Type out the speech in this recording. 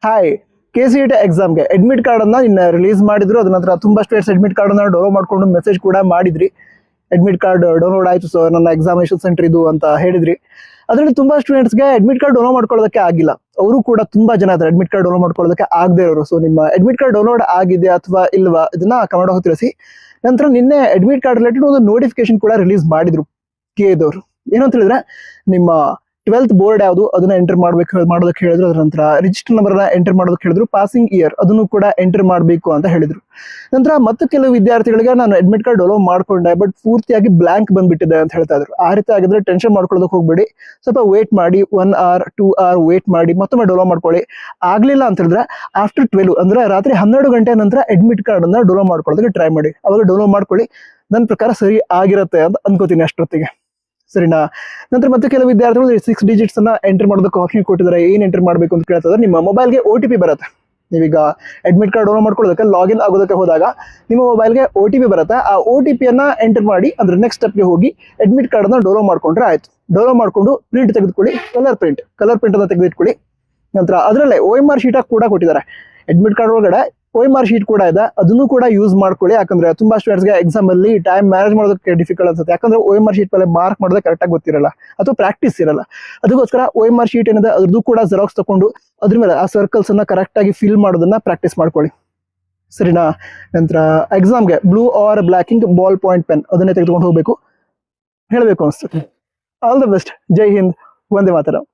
Hi, KCET ಎಕ್ಸಾಮ್ಗೆ admit card ಅನ್ನ ಇನ್ನ ರಿಲೀಸ್ ಮಾಡಿದ್ರು. ಅದ ನಂತರ ತುಂಬಾ ಸ್ಟೂಡೆಂಟ್ಸ್ ಅಡ್ಮಿಟ್ ಕಾರ್ಡ್ ಅನ್ನ ಡೌನ್ಲೋಡ್ ಮಾಡ್ಕೊಂಡು ಮೆಸೇಜ್ ಕೂಡ ಮಾಡಿದ್ರಿ. ಅಡ್ಮಿಟ್ ಕಾರ್ಡ್ ಡೌನ್ಲೋಡ್ ಆಯ್ತು ಸರ್, ನನ್ನ ಎಕ್ಸಾಮಿನೇಷನ್ ಸೆಂಟರ್ ಇದು ಅಂತ ಹೇಳಿದ್ರಿ. ಅದರಲ್ಲಿ ತುಂಬಾ ಸ್ಟೂಡೆಂಟ್ಸ್ಗೆ ಅಡ್ಮಿಟ್ ಕಾರ್ಡ್ ಡೌನ್ಲೋಡ್ ಮಾಡ್ಕೊಳ್ಳೋದಕ್ಕೆ ಆಗಿಲ್ಲ. ಅವರು ಕೂಡ ತುಂಬಾ ಜನ ಇದ್ದಾರೆ ಅಡ್ಮಿಟ್ ಕಾರ್ಡ್ ಡೌನ್ಲೋಡ್ ಮಾಡ್ಕೊಳ್ಳೋದಕ್ಕೆ ಆಗದೆ ಇರೋರು. ಸೊ ನಿಮ್ಮ ಅಡ್ಮಿಟ್ ಕಾರ್ಡ್ ಡೌನ್ಲೋಡ್ ಆಗಿದೆ ಅಥವಾ ಇಲ್ವಾ ಇದನ್ನ ಕಮೆಂಟ್ ಆಗಿ ತಿಳಿಸಿ. ನಂತರ ನಿನ್ನೆ ಅಡ್ಮಿಟ್ ಕಾರ್ಡ್ ರಿಲೇಟೆಡ್ ಒಂದು ನೋಟಿಫಿಕೇಶನ್ ಕೂಡ ರಿಲೀಸ್ ಮಾಡಿದ್ರು KA ದವರು. ಏನಂತ ಹೇಳಿದ್ರೆ, ನಿಮ್ಮ 12th ಬೋರ್ಡ್ ಯಾವುದು ಅದನ್ನ ಎಂಟರ್ ಮಾಡೋದಕ್ಕೆ ಹೇಳಿದ್ರು. ಅದರ ನಂತರ ರಿಜಿಸ್ಟರ್ ನಂಬರ್ ಎಂಟರ್ ಮಾಡೋದಕ್ಕೆ ಹೇಳಿದ್ರು. ಪಾಸಿಂಗ್ ಇಯರ್ ಅದನ್ನು ಕೂಡ ಎಂಟರ್ ಮಾಡಬೇಕು ಅಂತ ಹೇಳಿದ್ರು. ನಂತರ ಮತ್ತೆ ಕೆಲವು ವಿದ್ಯಾರ್ಥಿಗಳಿಗೆ ನಾನು ಅಡ್ಮಿಟ್ ಕಾರ್ಡ್ ಡೌನ್ಲೋಡ್ ಮಾಡ್ಕೊಂಡೆ, ಬಟ್ ಪೂರ್ತಿಯಾಗಿ ಬ್ಲಾಂಕ್ ಬಂದ್ಬಿಟ್ಟಿದೆ ಅಂತ ಹೇಳ್ತಾ ಇದ್ರು. ಆ ರೀತಿ ಆಗಿದ್ರೆ ಟೆನ್ಷನ್ ಮಾಡ್ಕೊಳ್ಳೋದಕ್ಕೆ ಹೋಗ್ಬೇಡಿ. ಸ್ವಲ್ಪ ವೇಟ್ ಮಾಡಿ, 1 hour 2 hour ವೇಟ್ ಮಾಡಿ ಮತ್ತೊಮ್ಮೆ ಡೌನ್ಲೋಡ್ ಮಾಡ್ಕೊಳ್ಳಿ. ಆಗ್ಲಿಲ್ಲ ಅಂತ ಹೇಳಿದ್ರೆ ಆಫ್ಟರ್ 12 ಅಂದ್ರೆ ರಾತ್ರಿ 12 ಗಂಟೆ ನಂತರ ಅಡ್ಮಿಟ್ ಕಾರ್ಡ್ ಅನ್ನ ಡೌನ್ಲೋಡ್ ಮಾಡ್ಕೊಳ್ಳೋದಕ್ಕೆ ಟ್ರೈ ಮಾಡಿ. ಅವಾಗ ಡೌನ್ಲೋಡ್ ಮಾಡ್ಕೊಳ್ಳಿ. ನನ್ನ ಪ್ರಕಾರ ಸರಿ ಆಗಿರುತ್ತೆ ಅಂತ ಅನ್ಕೋತೀನಿ ಅಷ್ಟೊತ್ತಿಗೆ. ಸರಿನಾ? ನಂತರ ಮತ್ತೆ ಕೆಲವು ವಿದ್ಯಾರ್ಥಿಗಳು 6 digits ಅನ್ನ ಎಂಟರ್ ಮಾಡೋದಕ್ಕೆ ಆಪ್ಷನ್ ಕೊಟ್ಟಿದ್ದಾರೆ. ಏನ್ ಎಂಟರ್ ಮಾಡಬೇಕು ಅಂತ ಕೇಳ್ತಾ ಇದ್ದಾರೆ. ನಿಮ್ಮ ಮೊಬೈಲ್ಗೆ OTP ಬರುತ್ತೆ. ನೀವೀಗ ಅಡ್ಮಿಟ್ ಕಾರ್ಡ್ ಡೌನ್ಲೋಡ್ ಮಾಡ್ಕೊಳ್ಳೋದಕ್ಕೆ ಲಾಗಿನ್ ಆಗೋದಕ್ಕೆ ಹೋದಾಗ ನಿಮ್ಮ ಮೊಬೈಲ್ಗೆ OTP ಬರುತ್ತೆ. ಆ OTP ಅನ್ನ ಎಂಟರ್ ಮಾಡಿ ಅಂದ್ರೆ ನೆಕ್ಸ್ಟ್ ಸ್ಟೆಪ್ಗೆ ಹೋಗಿ ಅಡ್ಮಿಟ್ ಕಾರ್ಡ್ ಅನ್ನ ಡೌನ್ಲೋಡ್ ಮಾಡ್ಕೊಂಡ್ರೆ ಆಯ್ತು. ಡೌನ್ಲೋಡ್ ಮಾಡ್ಕೊಂಡು ಪ್ರಿಂಟ್ ತೆಗೆದುಕೊಳ್ಳಿ, ಕಲರ್ ಪ್ರಿಂಟ್ ಅನ್ನ ತೆಗೆದಿಟ್ಕೊಳ್ಳಿ. ನಂತರ ಅದರಲ್ಲೇ OMR ಶೀಟ್ ಕೂಡ ಕೊಟ್ಟಿದ್ದಾರೆ. ಅಡ್ಮಿಟ್ ಕಾರ್ಡ್ ಒಳಗಡೆ OMR ಶೀಟ್ ಕೂಡ ಇದೆ, ಅದನ್ನು ಕೂಡ ಯೂಸ್ ಮಾಡ್ಕೊಳ್ಳಿ. ಯಾಕಂದ್ರೆ ತುಂಬಾ ಸ್ಟೂಡೆಂಟ್ಸ್ಗೆ ಎಕ್ಸಾಮ್ ಅಲ್ಲಿ ಟೈಮ್ ಮ್ಯಾನೇಜ್ ಮಾಡೋದಕ್ಕೆ ಡಿಫಿಕಲ್ಟ್ ಅನ್ಸುತ್ತೆ. ಯಾಕಂದ್ರೆ OMR ಶೀಟ್ ಮೇಲೆ ಮಾರ್ಕ್ ಮಾಡೋದಕ್ಕೆ ಕರೆಕ್ಟ್ ಆಗಿ ಗೊತ್ತಿರಲ್ಲ ಅಥವಾ ಪ್ರಾಕ್ಟೀಸ್ ಇರಲ್ಲ. ಅದಕ್ಕೋಸ್ಕರ OMR ಶೀಟ್ ಏನಿದೆ ಅದ್ರದ್ದು ಕೂಡ ಜೆರಾಕ್ಸ್ ತಗೊಂಡು ಅದ್ರ ಮೇಲೆ ಆ ಸರ್ಕಲ್ಸ್ ಅನ್ನ ಕರೆಕ್ಟ್ ಆಗಿ ಫಿಲ್ ಮಾಡೋದನ್ನ ಪ್ರಾಕ್ಟೀಸ್ ಮಾಡ್ಕೊಳ್ಳಿ. ಸರಿನಾ? ನಂತರ ಎಕ್ಸಾಮ್ಗೆ blue or black ink ball point pen ಅದನ್ನೇ ತೆಗೆದುಕೊಂಡು ಹೋಗ್ಬೇಕು ಹೇಳಬೇಕು ಅನ್ಸುತ್ತೆ. All the best. ಜೈ ಹಿಂದ್, ವಂದೇ ಮಾತರಂ.